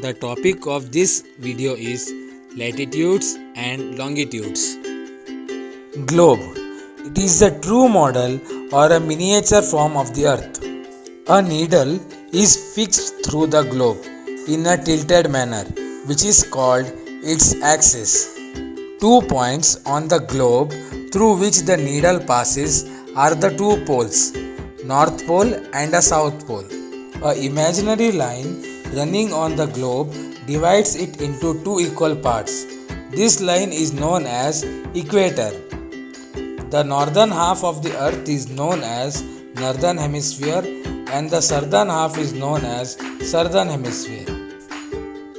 The topic of this video is latitudes and longitudes. Globe. It is the true model or a miniature form of the earth. A needle is fixed through the globe in a tilted manner, which is called its axis. 2 points on the globe through which the needle passes are the two poles, North Pole and a South Pole. A imaginary line running on the globe divides it into two equal parts. This line is known as equator. The northern half of the earth is known as northern hemisphere and the southern half is known as southern hemisphere.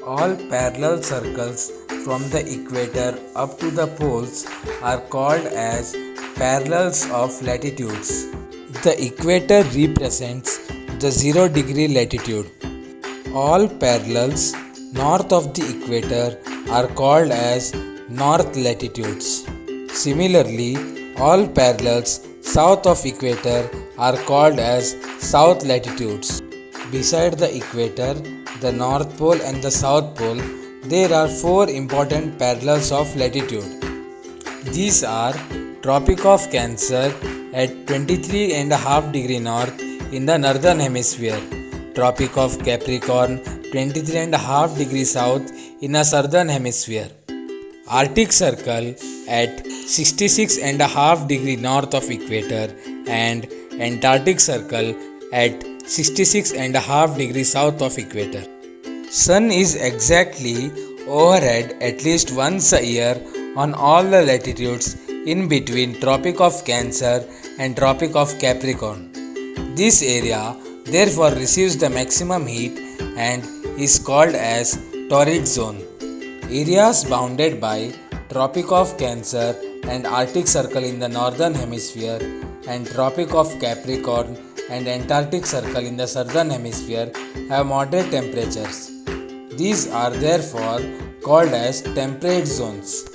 All parallel circles from the equator up to the poles are called as parallels of latitudes. The equator represents the 0 degree latitude. All parallels north of the equator are called as north latitudes. Similarly, all parallels south of equator are called as south latitudes. Beside the equator, the North Pole and the South Pole, there are 4 important parallels of latitude. These are Tropic of Cancer at 23.5 degree north in the northern hemisphere, Tropic of Capricorn 23.5 degree south in the southern hemisphere, Arctic Circle at 66.5 degree north of equator and Antarctic Circle at 66.5 degree south of equator. Sun is exactly overhead at least once a year on all the latitudes in between Tropic of Cancer and Tropic of Capricorn. This area therefore receives the maximum heat and is called as torrid zone. Areas bounded by Tropic of Cancer and Arctic Circle in the northern hemisphere and Tropic of Capricorn and Antarctic Circle in the southern hemisphere have moderate temperatures. These are therefore called as temperate zones.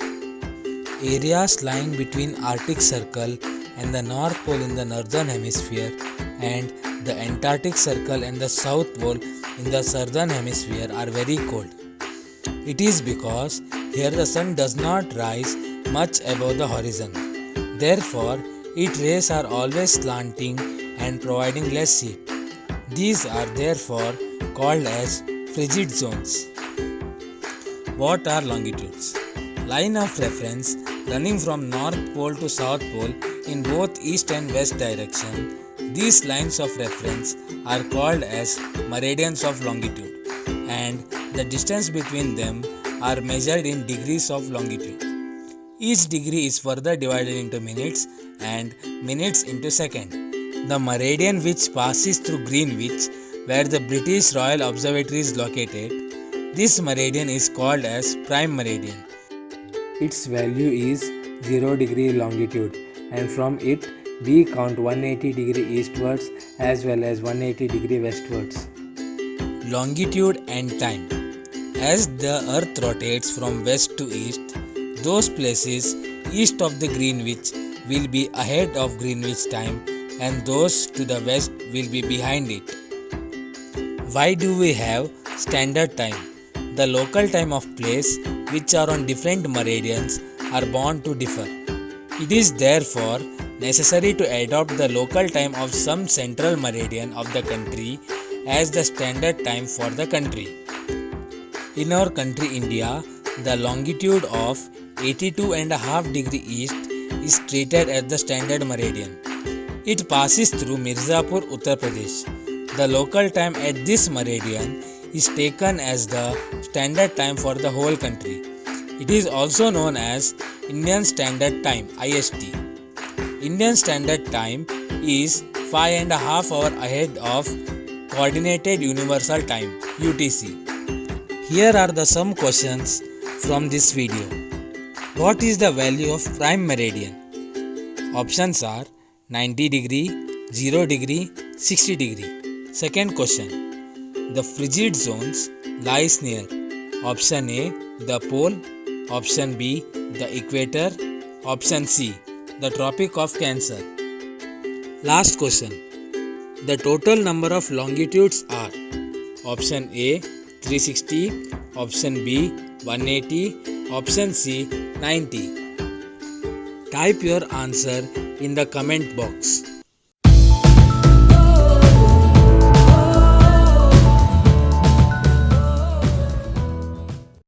Areas lying between Arctic Circle and the North Pole in the northern hemisphere and the Antarctic Circle and the South Pole in the southern hemisphere are very cold. It is because here the sun does not rise much above the horizon. Therefore, its rays are always slanting and providing less heat. These are therefore called as frigid zones. What are longitudes? Line of reference running from North Pole to South Pole in both east and west direction. These lines of reference are called as meridians of longitude, and the distance between them are measured in degrees of longitude. Each degree is further divided into minutes and minutes into seconds. The meridian which passes through Greenwich, where the British Royal Observatory is located, this meridian is called as prime meridian. Its value is 0 degree longitude, and from it we count 180 degree eastwards as well as 180 degree westwards. Longitude and time. As the earth rotates from west to east, those places east of the Greenwich will be ahead of Greenwich time and those to the west will be behind it. Why do we have standard time? The local time of place which are on different meridians are bound to differ. It is therefore necessary to adopt the local time of some central meridian of the country as the standard time for the country. In our country India, the longitude of 82.5 degree east is treated as the standard meridian. It passes through Mirzapur, Uttar Pradesh. The local time at this meridian is taken as the standard time for the whole country. It is also known as Indian Standard Time (IST). Indian Standard Time is 5.5 hours ahead of Coordinated Universal Time (UTC). Here are the some questions from this video. What is the value of prime meridian? Options are 90 degree, 0 degree, 60 degree. Second question. The frigid zones lies near. Option A, the pole. Option B, the equator. Option C, the Tropic of Cancer. Last question. The total number of longitudes are: Option A 360, option B 180, option C 90. Type your answer in the comment box.